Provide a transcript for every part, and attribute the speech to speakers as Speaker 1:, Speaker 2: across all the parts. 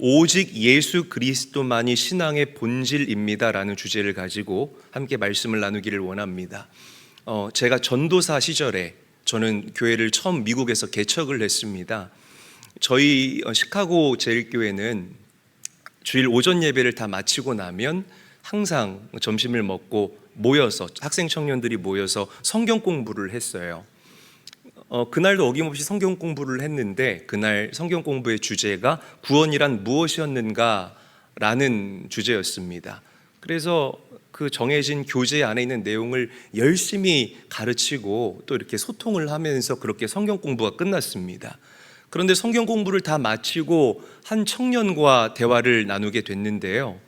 Speaker 1: 오직 예수 그리스도만이 신앙의 본질입니다라는 주제를 가지고 함께 말씀을 나누기를 원합니다. 제가 전도사 시절에 저는 교회를 처음 미국에서 개척을 했습니다. 저희 시카고 제일교회는 주일 오전 예배를 다 마치고 나면 항상 점심을 먹고 모여서 학생 청년들이 모여서 성경 공부를 했어요. 그날도 어김없이 성경 공부를 했는데 그날 성경 공부의 주제가 구원이란 무엇이었는가 라는 주제였습니다. 그래서 그 정해진 교재 안에 있는 내용을 열심히 가르치고 또 이렇게 소통을 하면서 그렇게 성경 공부가 끝났습니다. 그런데 성경 공부를 다 마치고 한 청년과 대화를 나누게 됐는데요,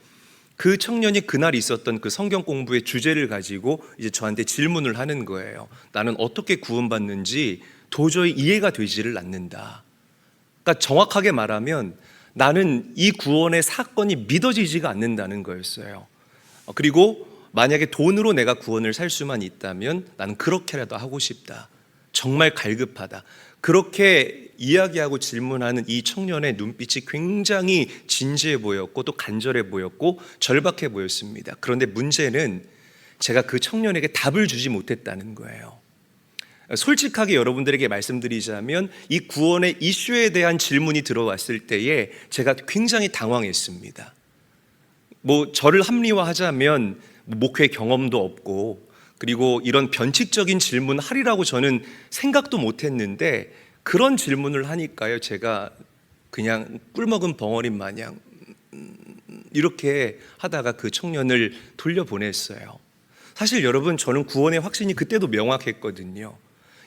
Speaker 1: 그 청년이 그날 있었던 그 성경 공부의 주제를 가지고 이제 저한테 질문을 하는 거예요. 나는 어떻게 구원받는지 도저히 이해가 되지를 않는다. 그러니까 정확하게 말하면 나는 이 구원의 사건이 믿어지지가 않는다는 거였어요. 그리고 만약에 돈으로 내가 구원을 살 수만 있다면 나는 그렇게라도 하고 싶다. 정말 갈급하다. 그렇게 이야기하고 질문하는 이 청년의 눈빛이 굉장히 진지해 보였고 또 간절해 보였고 절박해 보였습니다. 그런데 문제는 제가 그 청년에게 답을 주지 못했다는 거예요. 솔직하게 여러분들에게 말씀드리자면 이 구원의 이슈에 대한 질문이 들어왔을 때에 제가 굉장히 당황했습니다. 저를 합리화하자면 목회 경험도 없고 그리고 이런 변칙적인 질문 하리라고 저는 생각도 못했는데 그런 질문을 하니까요, 제가 그냥 꿀먹은 벙어리 마냥 이렇게 하다가 그 청년을 돌려보냈어요. 사실 여러분, 저는 구원의 확신이 그때도 명확했거든요.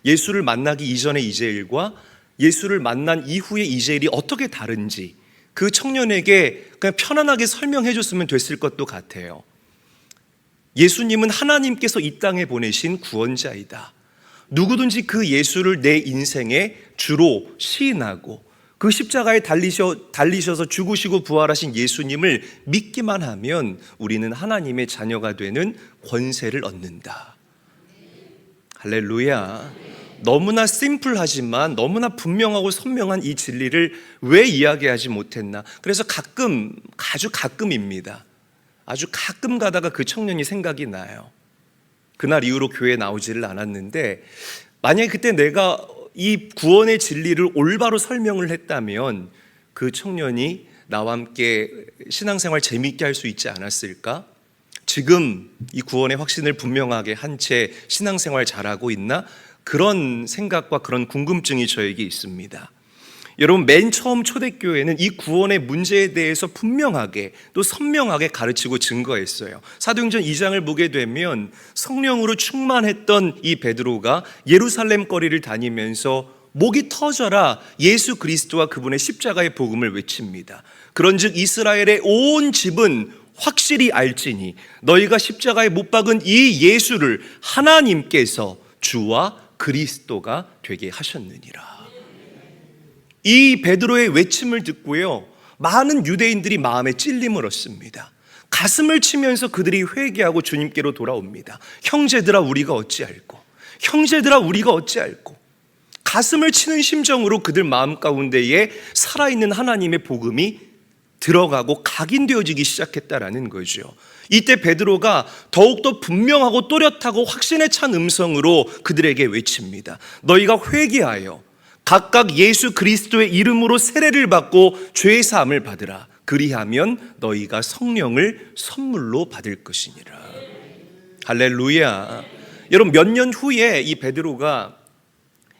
Speaker 1: 예수를 만나기 이전의 이재일과 예수를 만난 이후의 이재일이 어떻게 다른지 그 청년에게 그냥 편안하게 설명해 줬으면 됐을 것도 같아요. 예수님은 하나님께서 이 땅에 보내신 구원자이다. 누구든지 그 예수를 내 인생의 주로 시인하고 그 십자가에 달리셔서 죽으시고 부활하신 예수님을 믿기만 하면 우리는 하나님의 자녀가 되는 권세를 얻는다. 할렐루야. 너무나 심플하지만 너무나 분명하고 선명한 이 진리를 왜 이야기하지 못했나. 그래서 아주 가끔입니다. 아주 가끔 가다가 그 청년이 생각이 나요. 그날 이후로 교회에 나오지를 않았는데 만약에 그때 내가 이 구원의 진리를 올바로 설명을 했다면 그 청년이 나와 함께 신앙생활 재미있게 할 수 있지 않았을까? 지금 이 구원의 확신을 분명하게 한 채 신앙생활 잘하고 있나? 그런 생각과 그런 궁금증이 저에게 있습니다. 여러분, 맨 처음 초대교회는 이 구원의 문제에 대해서 분명하게 또 선명하게 가르치고 증거했어요. 사도행전 2장을 보게 되면 성령으로 충만했던 이 베드로가 예루살렘 거리를 다니면서 목이 터져라 예수 그리스도와 그분의 십자가의 복음을 외칩니다. 그런즉 이스라엘의 온 집은 확실히 알지니 너희가 십자가에 못 박은 이 예수를 하나님께서 주와 그리스도가 되게 하셨느니라. 이 베드로의 외침을 듣고요, 많은 유대인들이 마음에 찔림을 얻습니다. 가슴을 치면서 그들이 회개하고 주님께로 돌아옵니다. 형제들아 우리가 어찌할꼬, 형제들아 우리가 어찌할꼬. 가슴을 치는 심정으로 그들 마음 가운데에 살아있는 하나님의 복음이 들어가고 각인되어지기 시작했다라는 거죠. 이때 베드로가 더욱더 분명하고 또렷하고 확신에 찬 음성으로 그들에게 외칩니다. 너희가 회개하여 각각 예수 그리스도의 이름으로 세례를 받고 죄 사함을 받으라. 그리하면 너희가 성령을 선물로 받을 것이니라. 할렐루야. 여러분, 몇 년 후에 이 베드로가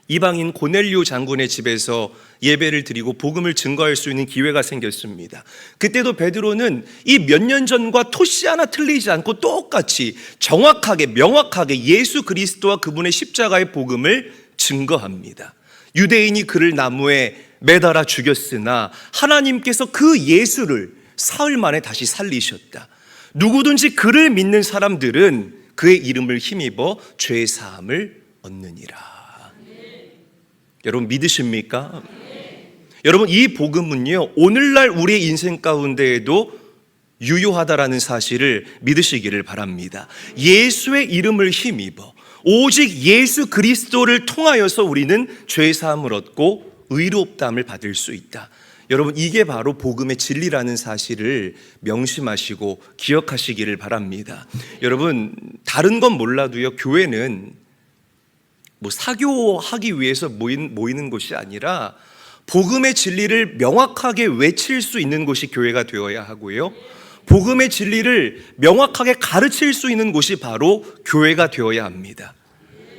Speaker 1: 이방인 고넬료 장군의 집에서 예배를 드리고 복음을 증거할 수 있는 기회가 생겼습니다. 그때도 베드로는 이 몇 년 전과 토시 하나 틀리지 않고 똑같이 정확하게 명확하게 예수 그리스도와 그분의 십자가의 복음을 증거합니다. 유대인이 그를 나무에 매달아 죽였으나 하나님께서 그 예수를 사흘 만에 다시 살리셨다. 누구든지 그를 믿는 사람들은 그의 이름을 힘입어 죄 사함을 얻느니라. 여러분, 믿으십니까? 여러분, 이 복음은요, 오늘날 우리의 인생 가운데에도 유효하다라는 사실을 믿으시기를 바랍니다. 예수의 이름을 힘입어 오직 예수 그리스도를 통하여서 우리는 죄 사함을 얻고 의롭다함을 받을 수 있다. 여러분, 이게 바로 복음의 진리라는 사실을 명심하시고 기억하시기를 바랍니다. 여러분, 다른 건 몰라도요, 교회는 뭐 사교하기 위해서 모이는 곳이 아니라 복음의 진리를 명확하게 외칠 수 있는 곳이 교회가 되어야 하고요, 복음의 진리를 명확하게 가르칠 수 있는 곳이 바로 교회가 되어야 합니다.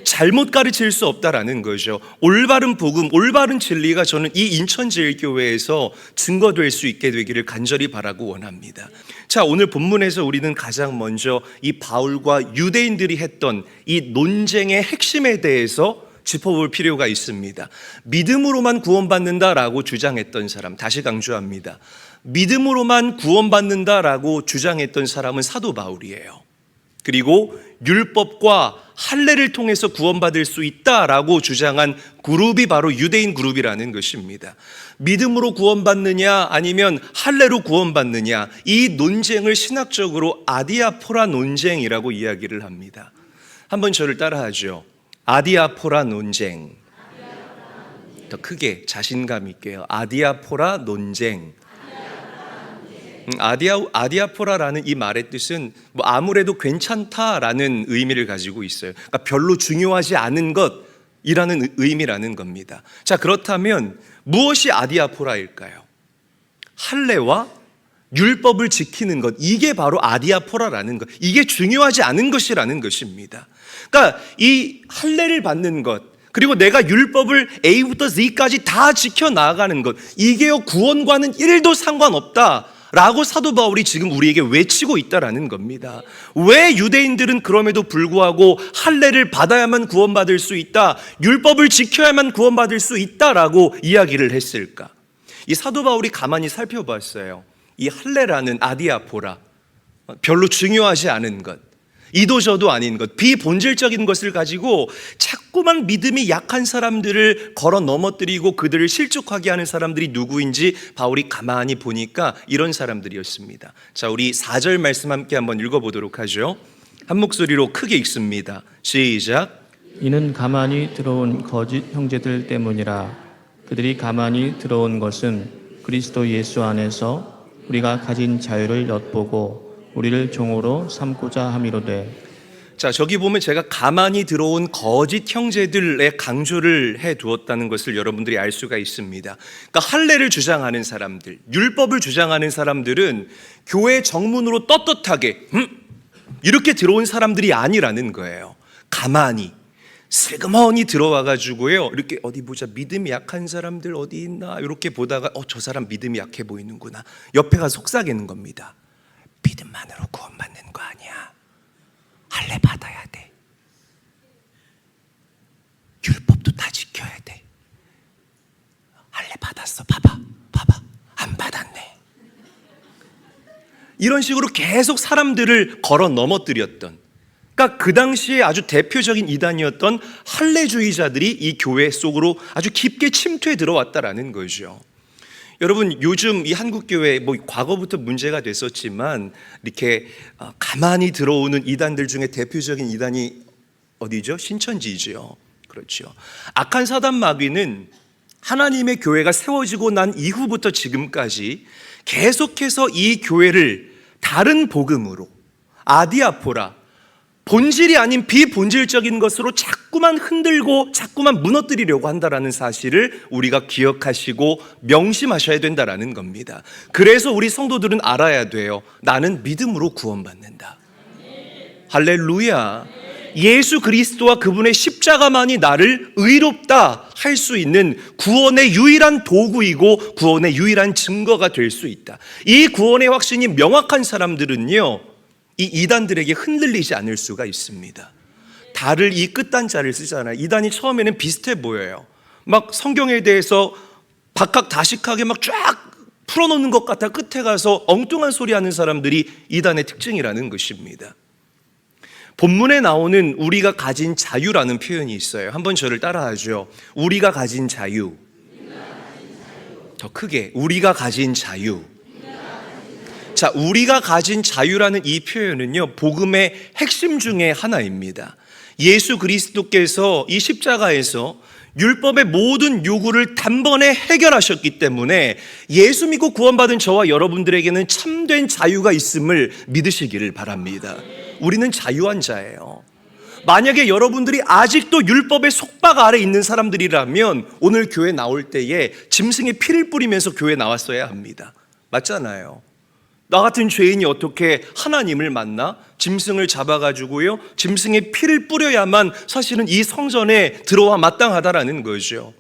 Speaker 1: 잘못 가르칠 수 없다라는 거죠. 올바른 복음, 올바른 진리가 저는 이 인천제일교회에서 증거될 수 있게 되기를 간절히 바라고 원합니다. 자, 오늘 본문에서 우리는 가장 먼저 이 바울과 유대인들이 했던 이 논쟁의 핵심에 대해서 짚어볼 필요가 있습니다. 믿음으로만 구원받는다라고 주장했던 사람, 다시 강조합니다. 믿음으로만 구원받는다라고 주장했던 사람은 사도 바울이에요. 그리고 율법과 할례를 통해서 구원받을 수 있다라고 주장한 그룹이 바로 유대인 그룹이라는 것입니다. 믿음으로 구원받느냐 아니면 할례로 구원받느냐, 이 논쟁을 신학적으로 아디아포라 논쟁이라고 이야기를 합니다. 한번 저를 따라하죠. 아디아포라 논쟁. 더 크게 자신감 있게요. 아디아포라 논쟁. 아디아포라라는 이 말의 뜻은 뭐 아무래도 괜찮다라는 의미를 가지고 있어요. 그러니까 별로 중요하지 않은 것이라는 의미라는 겁니다. 자, 그렇다면 무엇이 아디아포라일까요? 할례와 율법을 지키는 것, 이게 바로 아디아포라라는 것, 이게 중요하지 않은 것이라는 것입니다. 그러니까 이 할례를 받는 것, 그리고 내가 율법을 A부터 Z까지 다 지켜나가는 것, 이게요 구원과는 1도 상관없다 라고 사도 바울이 지금 우리에게 외치고 있다라는 겁니다. 왜 유대인들은 그럼에도 불구하고 할례를 받아야만 구원받을 수 있다, 율법을 지켜야만 구원받을 수 있다라고 이야기를 했을까? 이 사도 바울이 가만히 살펴봤어요. 이 할례라는 아디아포라, 별로 중요하지 않은 것, 이도저도 아닌 것, 비본질적인 것을 가지고 자꾸만 믿음이 약한 사람들을 걸어 넘어뜨리고 그들을 실족하게 하는 사람들이 누구인지 바울이 가만히 보니까 이런 사람들이었습니다. 자, 우리 4절 말씀 함께 한번 읽어보도록 하죠. 한 목소리로 크게 읽습니다. 시작.
Speaker 2: 이는 가만히 들어온 거짓 형제들 때문이라. 그들이 가만히 들어온 것은 그리스도 예수 안에서 우리가 가진 자유를 엿보고 우리를 종으로 삼고자 함이로되.
Speaker 1: 자, 저기 보면 제가 가만히 들어온 거짓 형제들의 강조를 해 두었다는 것을 여러분들이 알 수가 있습니다. 그러니까 할례를 주장하는 사람들, 율법을 주장하는 사람들은 교회 정문으로 떳떳하게 이렇게 들어온 사람들이 아니라는 거예요. 가만히 슬그머니 들어와 가지고요, 이렇게 어디 보자, 믿음이 약한 사람들 어디 있나 이렇게 보다가 저 사람 믿음이 약해 보이는구나, 옆에 가서 속삭이는 겁니다. 믿음만으로 구원받는 거 아니야. 할례 받아야 돼. 율법도 다 지켜야 돼. 할례 받았어. 봐봐. 안 받았네. 이런 식으로 계속 사람들을 걸어 넘어뜨렸던, 그러니까 그 당시에 아주 대표적인 이단이었던 할례주의자들이 이 교회 속으로 아주 깊게 침투해 들어왔다라는 거죠. 여러분, 요즘 이 한국교회 뭐 과거부터 문제가 됐었지만 이렇게 가만히 들어오는 이단들 중에 대표적인 이단이 어디죠? 신천지죠. 그렇죠. 악한 사단 마귀는 하나님의 교회가 세워지고 난 이후부터 지금까지 계속해서 이 교회를 다른 복음으로, 아디아포라, 본질이 아닌 비본질적인 것으로 자꾸만 흔들고 자꾸만 무너뜨리려고 한다라는 사실을 우리가 기억하시고 명심하셔야 된다라는 겁니다. 그래서 우리 성도들은 알아야 돼요. 나는 믿음으로 구원받는다. 할렐루야. 예수 그리스도와 그분의 십자가만이 나를 의롭다 할 수 있는 구원의 유일한 도구이고 구원의 유일한 증거가 될 수 있다. 이 구원의 확신이 명확한 사람들은요, 이 이단들에게 흔들리지 않을 수가 있습니다. 달을 이 끝단자를 쓰잖아요. 이단이 처음에는 비슷해 보여요. 막 성경에 대해서 박학다식하게 막 쫙 풀어놓는 것 같아 끝에 가서 엉뚱한 소리 하는 사람들이 이단의 특징이라는 것입니다. 본문에 나오는 우리가 가진 자유라는 표현이 있어요. 한번 저를 따라하죠. 우리가 가진 자유. 더 크게, 우리가 가진 자유. 자, 우리가 가진 자유라는 이 표현은요, 복음의 핵심 중에 하나입니다. 예수 그리스도께서 이 십자가에서 율법의 모든 요구를 단번에 해결하셨기 때문에 예수 믿고 구원받은 저와 여러분들에게는 참된 자유가 있음을 믿으시기를 바랍니다. 우리는 자유한 자예요. 만약에 여러분들이 아직도 율법의 속박 아래 있는 사람들이라면 오늘 교회 나올 때에 짐승의 피를 뿌리면서 교회 나왔어야 합니다. 맞잖아요. 나 같은 죄인이 어떻게 하나님을 만나? 짐승을 잡아가지고요, 짐승의 피를 뿌려야만 사실은 이 성전에 들어와 마땅하다라는 거죠.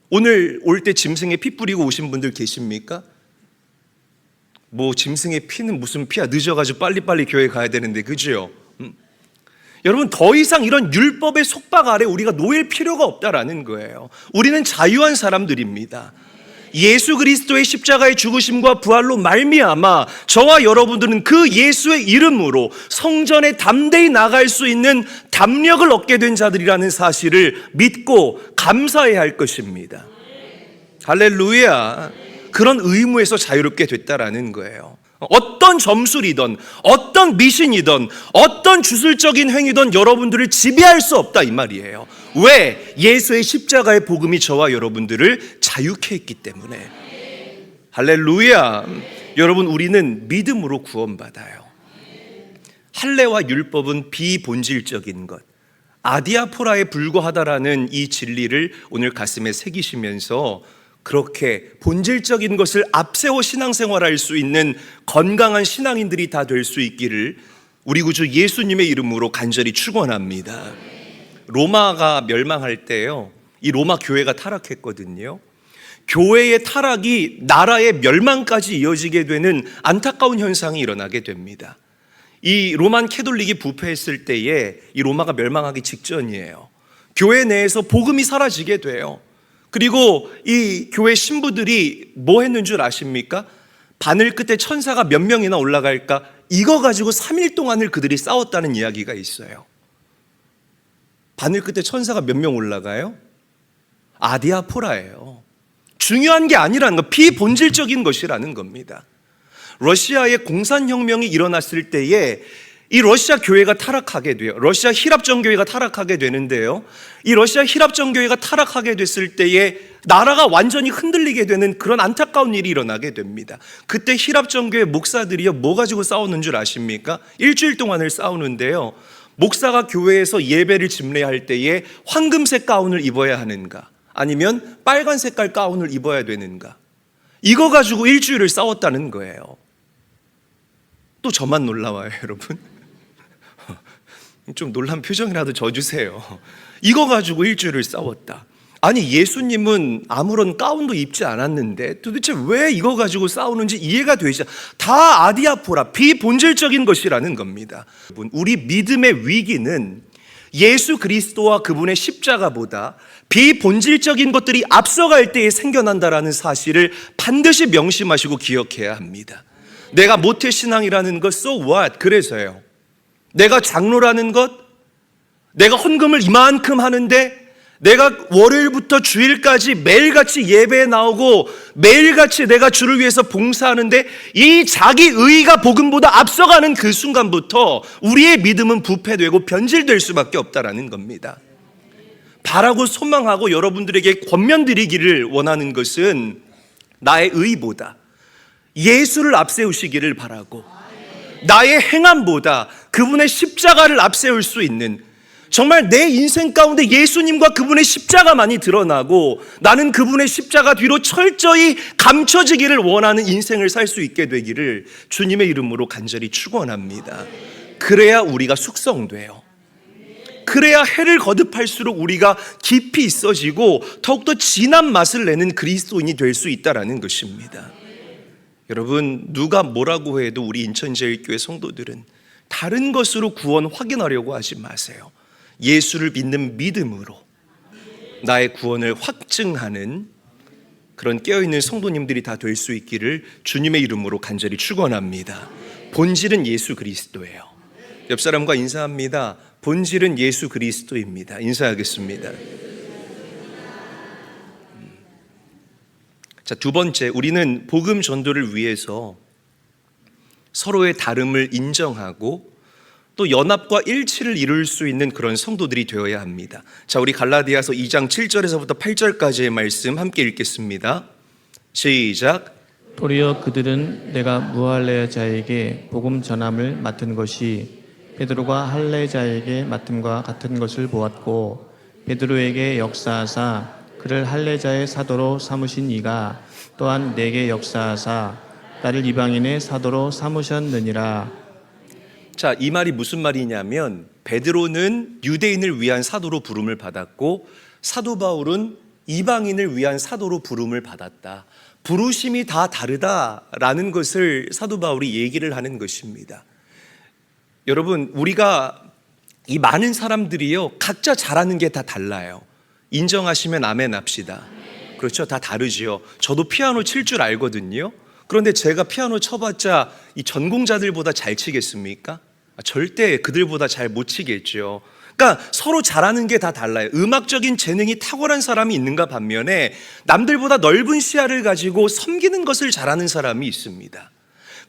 Speaker 1: 오늘 올 때 짐승의 피 뿌리고 오신 분들 계십니까? 뭐 짐승의 피는 무슨 피야, 늦어가지고 빨리빨리 교회 가야 되는데, 그죠? 여러분, 더 이상 이런 율법의 속박 아래 우리가 놓일 필요가 없다라는 거예요. 우리는 자유한 사람들입니다. 예수 그리스도의 십자가의 죽으심과 부활로 말미암아 저와 여러분들은 그 예수의 이름으로 성전에 담대히 나갈 수 있는 담력을 얻게 된 자들이라는 사실을 믿고 감사해야 할 것입니다. 할렐루야. 그런 의무에서 자유롭게 됐다라는 거예요. 어떤 점술이든 어떤 미신이든 어떤 주술적인 행위든 여러분들을 지배할 수 없다 이 말이에요. 왜? 예수의 십자가의 복음이 저와 여러분들을 자유케 했기 때문에. 할렐루야. 여러분, 우리는 믿음으로 구원받아요. 할례와 율법은 비본질적인 것, 아디아포라에 불과하다라는 이 진리를 오늘 가슴에 새기시면서 그렇게 본질적인 것을 앞세워 신앙생활할 수 있는 건강한 신앙인들이 다 될 수 있기를 우리 구주 예수님의 이름으로 간절히 축원합니다. 로마가 멸망할 때요, 이 로마 교회가 타락했거든요. 교회의 타락이 나라의 멸망까지 이어지게 되는 안타까운 현상이 일어나게 됩니다. 이 로만 캐톨릭이 부패했을 때에 이 로마가 멸망하기 직전이에요. 교회 내에서 복음이 사라지게 돼요. 그리고 이 교회 신부들이 뭐 했는 줄 아십니까? 바늘 끝에 천사가 몇 명이나 올라갈까? 이거 가지고 3일 동안을 그들이 싸웠다는 이야기가 있어요. 바늘 끝에 천사가 몇 명 올라가요? 아디아포라예요. 중요한 게 아니라는 거, 비본질적인 것이라는 겁니다. 러시아의 공산혁명이 일어났을 때에 이 러시아 교회가 타락하게 돼요. 러시아 히랍정교회가 타락하게 되는데요, 이 러시아 히랍정교회가 타락하게 됐을 때에 나라가 완전히 흔들리게 되는 그런 안타까운 일이 일어나게 됩니다. 그때 히랍정교회 목사들이요, 뭐 가지고 싸우는 줄 아십니까? 일주일 동안을 싸우는데요, 목사가 교회에서 예배를 집례할 때에 황금색 가운을 입어야 하는가, 아니면 빨간 색깔 가운을 입어야 되는가, 이거 가지고 일주일을 싸웠다는 거예요. 또 저만 놀라워요, 여러분. 좀 놀란 표정이라도 져주세요. 이거 가지고 일주일을 싸웠다. 아니, 예수님은 아무런 가운도 입지 않았는데 도대체 왜 이거 가지고 싸우는지 이해가 되지 않아요. 다 아디아포라, 비본질적인 것이라는 겁니다. 우리 믿음의 위기는 예수 그리스도와 그분의 십자가보다 비본질적인 것들이 앞서갈 때에 생겨난다라는 사실을 반드시 명심하시고 기억해야 합니다. 내가 모태신앙이라는 것, so what? 그래서요. 내가 장로라는 것, 내가 헌금을 이만큼 하는데, 내가 월요일부터 주일까지 매일같이 예배에 나오고 매일같이 내가 주를 위해서 봉사하는데, 이 자기 의의가 복음보다 앞서가는 그 순간부터 우리의 믿음은 부패되고 변질될 수밖에 없다라는 겁니다. 바라고 소망하고 여러분들에게 권면드리기를 원하는 것은 나의 의의보다 예수를 앞세우시기를 바라고, 나의 행함보다 그분의 십자가를 앞세울 수 있는, 정말 내 인생 가운데 예수님과 그분의 십자가만이 드러나고 나는 그분의 십자가 뒤로 철저히 감춰지기를 원하는 인생을 살 수 있게 되기를 주님의 이름으로 간절히 축원합니다. 그래야 우리가 숙성돼요. 그래야 해를 거듭할수록 우리가 깊이 있어지고 더욱더 진한 맛을 내는 그리스도인이 될 수 있다는 것입니다. 여러분, 누가 뭐라고 해도 우리 인천제일교회 성도들은 다른 것으로 구원 확인하려고 하지 마세요. 예수를 믿는 믿음으로 나의 구원을 확증하는 그런 깨어있는 성도님들이 다 될 수 있기를 주님의 이름으로 간절히 축원합니다. 본질은 예수 그리스도예요. 옆 사람과 인사합니다. 본질은 예수 그리스도입니다. 인사하겠습니다. 자, 두 번째, 우리는 복음 전도를 위해서 서로의 다름을 인정하고 또 연합과 일치를 이룰 수 있는 그런 성도들이 되어야 합니다. 자, 우리 갈라디아서 2장 7절에서부터 8절까지의 말씀 함께 읽겠습니다. 시작.
Speaker 2: 도리어 그들은 내가 무할례자에게 복음 전함을 맡은 것이 베드로가 할례자에게 맡음과 같은 것을 보았고, 베드로에게 역사하사 그를 할례자의 사도로 삼으신 이가 또한 내게 역사하사 나를 이방인의 사도로 삼으셨느니라.
Speaker 1: 자, 이 말이 무슨 말이냐면 베드로는 유대인을 위한 사도로 부름을 받았고 사도 바울은 이방인을 위한 사도로 부름을 받았다. 부르심이 다 다르다라는 것을 사도 바울이 얘기를 하는 것입니다. 여러분, 우리가 이 많은 사람들이요, 각자 잘하는 게 다 달라요. 인정하시면 아멘 합시다. 그렇죠, 다 다르지요. 저도 피아노 칠 줄 알거든요. 그런데 제가 피아노 쳐봤자 이 전공자들보다 잘 치겠습니까? 절대 그들보다 잘 못 치겠죠. 그러니까 서로 잘하는 게 다 달라요. 음악적인 재능이 탁월한 사람이 있는가 반면에 남들보다 넓은 시야를 가지고 섬기는 것을 잘하는 사람이 있습니다.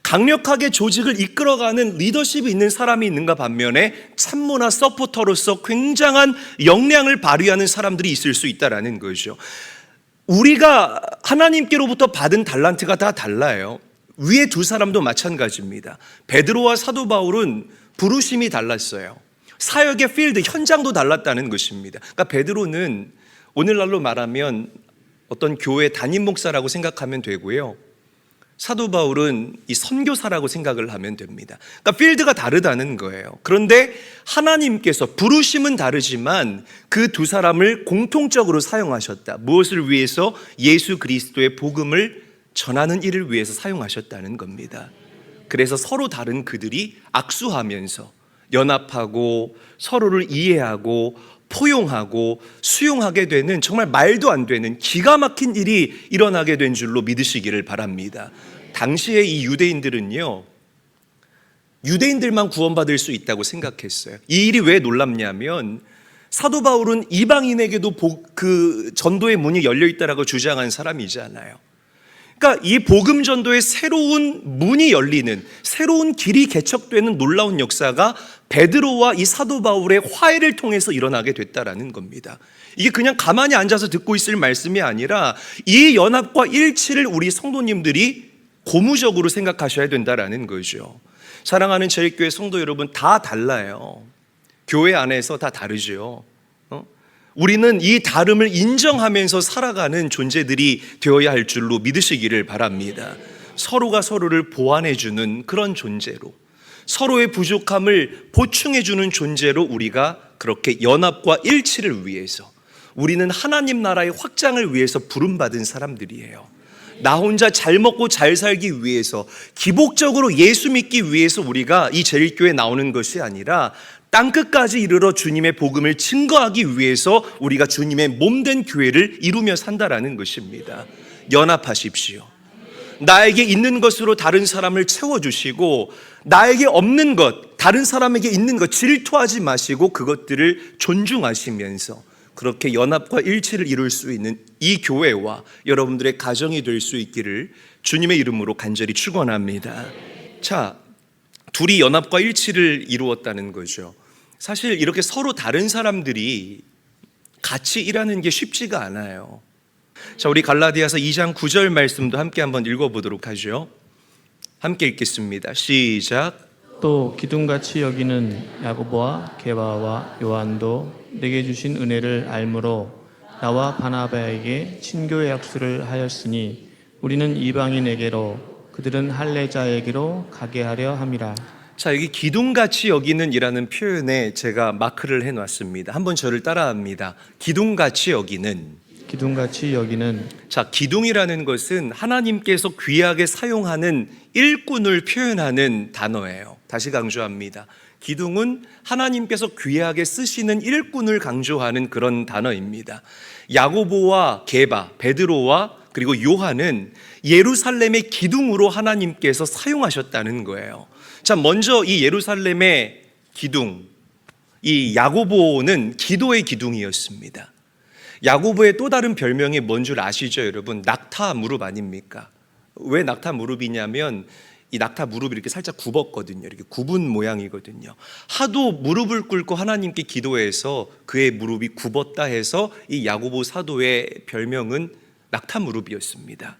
Speaker 1: 강력하게 조직을 이끌어가는 리더십이 있는 사람이 있는가 반면에 참모나 서포터로서 굉장한 역량을 발휘하는 사람들이 있을 수 있다는 거죠. 우리가 하나님께로부터 받은 달란트가 다 달라요. 위에 두 사람도 마찬가지입니다. 베드로와 사도 바울은 부르심이 달랐어요. 사역의 필드, 현장도 달랐다는 것입니다. 그러니까 베드로는 오늘날로 말하면 어떤 교회 담임 목사라고 생각하면 되고요, 사도 바울은 이 선교사라고 생각을 하면 됩니다. 그러니까 필드가 다르다는 거예요. 그런데 하나님께서 부르심은 다르지만 그 두 사람을 공통적으로 사용하셨다. 무엇을 위해서? 예수 그리스도의 복음을 전하는 일을 위해서 사용하셨다는 겁니다. 그래서 서로 다른 그들이 악수하면서 연합하고 서로를 이해하고 포용하고 수용하게 되는 정말 말도 안 되는 기가 막힌 일이 일어나게 된 줄로 믿으시기를 바랍니다. 당시에 이 유대인들은요, 유대인들만 구원받을 수 있다고 생각했어요. 이 일이 왜 놀랍냐면 사도 바울은 이방인에게도 그 전도의 문이 열려 있다라고 주장한 사람이잖아요. 그러니까 이 복음 전도의 새로운 문이 열리는, 새로운 길이 개척되는 놀라운 역사가 베드로와 이 사도 바울의 화해를 통해서 일어나게 됐다라는 겁니다. 이게 그냥 가만히 앉아서 듣고 있을 말씀이 아니라 이 연합과 일치를 우리 성도님들이 고무적으로 생각하셔야 된다라는 거죠. 사랑하는 저희 교회 성도 여러분, 다 달라요. 교회 안에서 다 다르죠. 우리는 이 다름을 인정하면서 살아가는 존재들이 되어야 할 줄로 믿으시기를 바랍니다. 서로가 서로를 보완해주는 그런 존재로, 서로의 부족함을 보충해주는 존재로 우리가 그렇게 연합과 일치를 위해서, 우리는 하나님 나라의 확장을 위해서 부름받은 사람들이에요. 나 혼자 잘 먹고 잘 살기 위해서, 기복적으로 예수 믿기 위해서 우리가 이 제일교회에 나오는 것이 아니라 땅끝까지 이르러 주님의 복음을 증거하기 위해서 우리가 주님의 몸된 교회를 이루며 산다라는 것입니다. 연합하십시오. 나에게 있는 것으로 다른 사람을 채워주시고, 나에게 없는 것, 다른 사람에게 있는 것 질투하지 마시고 그것들을 존중하시면서 그렇게 연합과 일치를 이룰 수 있는 이 교회와 여러분들의 가정이 될 수 있기를 주님의 이름으로 간절히 축원합니다. 자, 둘이 연합과 일치를 이루었다는 거죠. 사실 이렇게 서로 다른 사람들이 같이 일하는 게 쉽지가 않아요. 자, 우리 갈라디아서 2장 9절 말씀도 함께 한번 읽어보도록 하죠. 함께 읽겠습니다. 시작.
Speaker 2: 또 기둥같이 여기는 야고보와 게바와 요한도 내게 주신 은혜를 알므로 나와 바나바에게 친교의 약수를 하였으니 우리는 이방인에게로 그들은 할례자에게로 가게 하려 함이라.
Speaker 1: 자, 여기 기둥같이 여기는 이라는 표현에 제가 마크를 해놨습니다. 한번 저를 따라합니다. 기둥같이 여기는.
Speaker 2: 기둥같이 여기는.
Speaker 1: 자, 기둥이라는 것은 하나님께서 귀하게 사용하는 일꾼을 표현하는 단어예요. 다시 강조합니다. 기둥은 하나님께서 귀하게 쓰시는 일꾼을 강조하는 그런 단어입니다. 야고보와 게바, 베드로와 그리고 요한은 예루살렘의 기둥으로 하나님께서 사용하셨다는 거예요. 자, 먼저 이 예루살렘의 기둥, 이 야고보는 기도의 기둥이었습니다. 야고보의 또 다른 별명이 뭔 줄 아시죠, 여러분? 낙타 무릎 아닙니까? 왜 낙타 무릎이냐면 이 낙타 무릎이 이렇게 살짝 굽었거든요. 이렇게 굽은 모양이거든요. 하도 무릎을 꿇고 하나님께 기도해서 그의 무릎이 굽었다 해서 이 야고보 사도의 별명은 낙타 무릎이었습니다.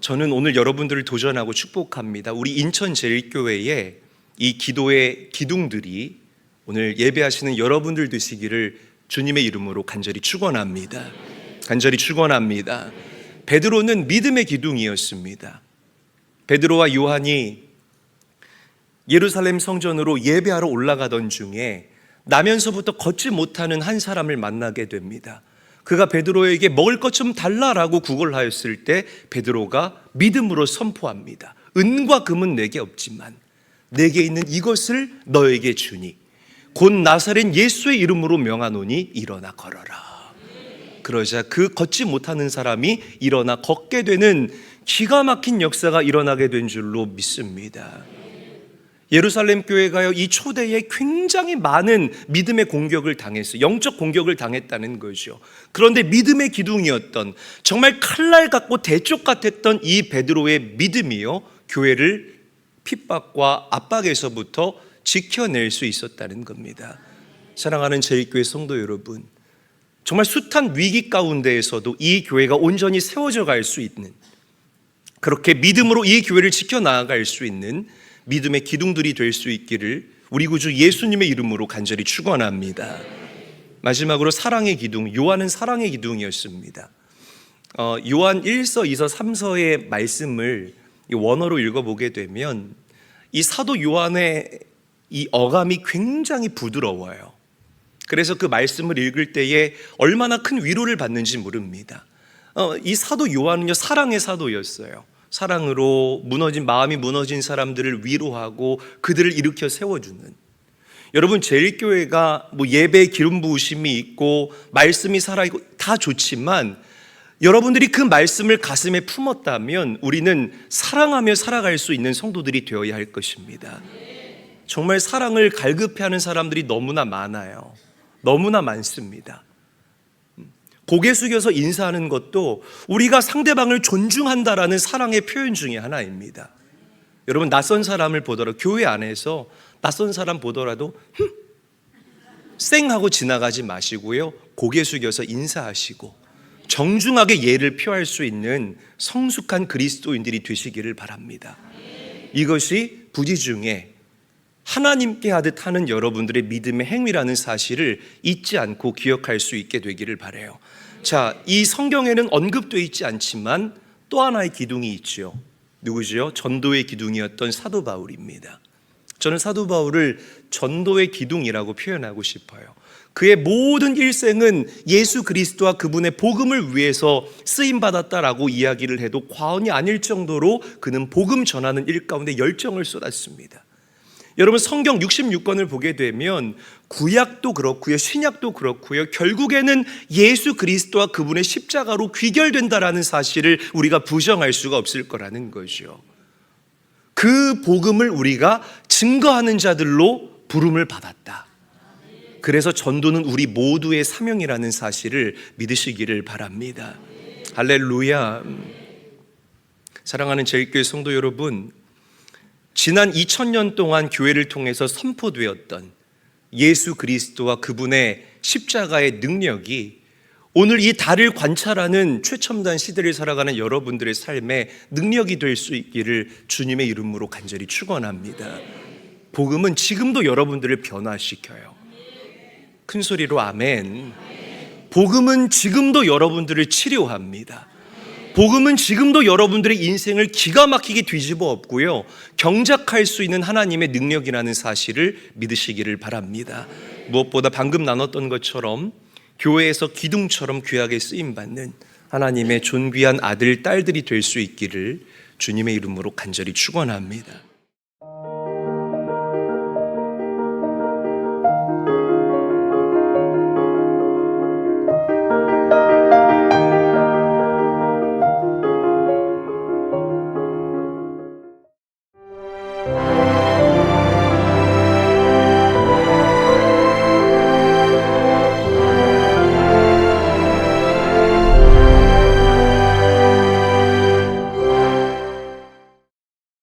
Speaker 1: 저는 오늘 여러분들을 도전하고 축복합니다. 우리 인천제일교회에 이 기도의 기둥들이 오늘 예배하시는 여러분들 되시기를 주님의 이름으로 간절히 축원합니다. 간절히 축원합니다. 베드로는 믿음의 기둥이었습니다. 베드로와 요한이 예루살렘 성전으로 예배하러 올라가던 중에 나면서부터 걷지 못하는 한 사람을 만나게 됩니다. 그가 베드로에게 먹을 것 좀 달라라고 구걸하였을 때 베드로가 믿음으로 선포합니다. 은과 금은 내게 없지만 내게 있는 이것을 너에게 주니 곧 나사렛 예수의 이름으로 명하노니 일어나 걸어라. 그러자 그 걷지 못하는 사람이 일어나 걷게 되는 기가 막힌 역사가 일어나게 된 줄로 믿습니다. 예루살렘 교회가요, 이 초대에 굉장히 많은 믿음의 공격을 당했어요. 영적 공격을 당했다는 거죠. 그런데 믿음의 기둥이었던, 정말 칼날 같고 대쪽 같았던 이 베드로의 믿음이요, 교회를 핍박과 압박에서부터 지켜낼 수 있었다는 겁니다. 사랑하는 제일교회 성도 여러분, 정말 숱한 위기 가운데에서도 이 교회가 온전히 세워져 갈 수 있는, 그렇게 믿음으로 이 교회를 지켜나갈 수 있는 믿음의 기둥들이 될 수 있기를 우리 구주 예수님의 이름으로 간절히 축원합니다. 마지막으로 사랑의 기둥, 요한은 사랑의 기둥이었습니다. 요한 1서, 2서, 3서의 말씀을 원어로 읽어보게 되면 이 사도 요한의 이 어감이 굉장히 부드러워요. 그래서 그 말씀을 읽을 때에 얼마나 큰 위로를 받는지 모릅니다. 이 사도 요한은요, 사랑의 사도였어요. 사랑으로 마음이 무너진 사람들을 위로하고 그들을 일으켜 세워주는. 여러분, 제일교회가 예배의 기름 부으심이 있고 말씀이 살아있고 다 좋지만 여러분들이 그 말씀을 가슴에 품었다면 우리는 사랑하며 살아갈 수 있는 성도들이 되어야 할 것입니다. 정말 사랑을 갈급해하는 사람들이 너무나 많아요. 너무나 많습니다. 고개 숙여서 인사하는 것도 우리가 상대방을 존중한다라는 사랑의 표현 중에 하나입니다. 여러분, 낯선 사람을 보더라도, 교회 안에서 낯선 사람 보더라도 쌩 하고 지나가지 마시고요, 고개 숙여서 인사하시고 정중하게 예를 표할 수 있는 성숙한 그리스도인들이 되시기를 바랍니다. 이것이 부지 중에 하나님께 하듯 하는 여러분들의 믿음의 행위라는 사실을 잊지 않고 기억할 수 있게 되기를 바라요. 자, 이 성경에는 언급되어 있지 않지만 또 하나의 기둥이 있죠. 누구죠? 전도의 기둥이었던 사도 바울입니다. 저는 사도 바울을 전도의 기둥이라고 표현하고 싶어요. 그의 모든 일생은 예수 그리스도와 그분의 복음을 위해서 쓰임받았다라고 이야기를 해도 과언이 아닐 정도로 그는 복음 전하는 일 가운데 열정을 쏟았습니다. 여러분, 성경 66권을 보게 되면 구약도 그렇고요, 신약도 그렇고요, 결국에는 예수 그리스도와 그분의 십자가로 귀결된다라는 사실을 우리가 부정할 수가 없을 거라는 거죠. 그 복음을 우리가 증거하는 자들로 부름을 받았다. 그래서 전도는 우리 모두의 사명이라는 사실을 믿으시기를 바랍니다. 할렐루야. 사랑하는 제일교회 성도 여러분, 지난 2000년 동안 교회를 통해서 선포되었던 예수 그리스도와 그분의 십자가의 능력이 오늘 이 달을 관찰하는 최첨단 시대를 살아가는 여러분들의 삶에 능력이 될 수 있기를 주님의 이름으로 간절히 축원합니다. 복음은 지금도 여러분들을 변화시켜요. 큰 소리로 아멘. 복음은 지금도 여러분들을 치료합니다. 복음은 지금도 여러분들의 인생을 기가 막히게 뒤집어 엎고요, 경작할 수 있는 하나님의 능력이라는 사실을 믿으시기를 바랍니다. 무엇보다 방금 나눴던 것처럼 교회에서 기둥처럼 귀하게 쓰임받는 하나님의 존귀한 아들, 딸들이 될 수 있기를 주님의 이름으로 간절히 축원합니다.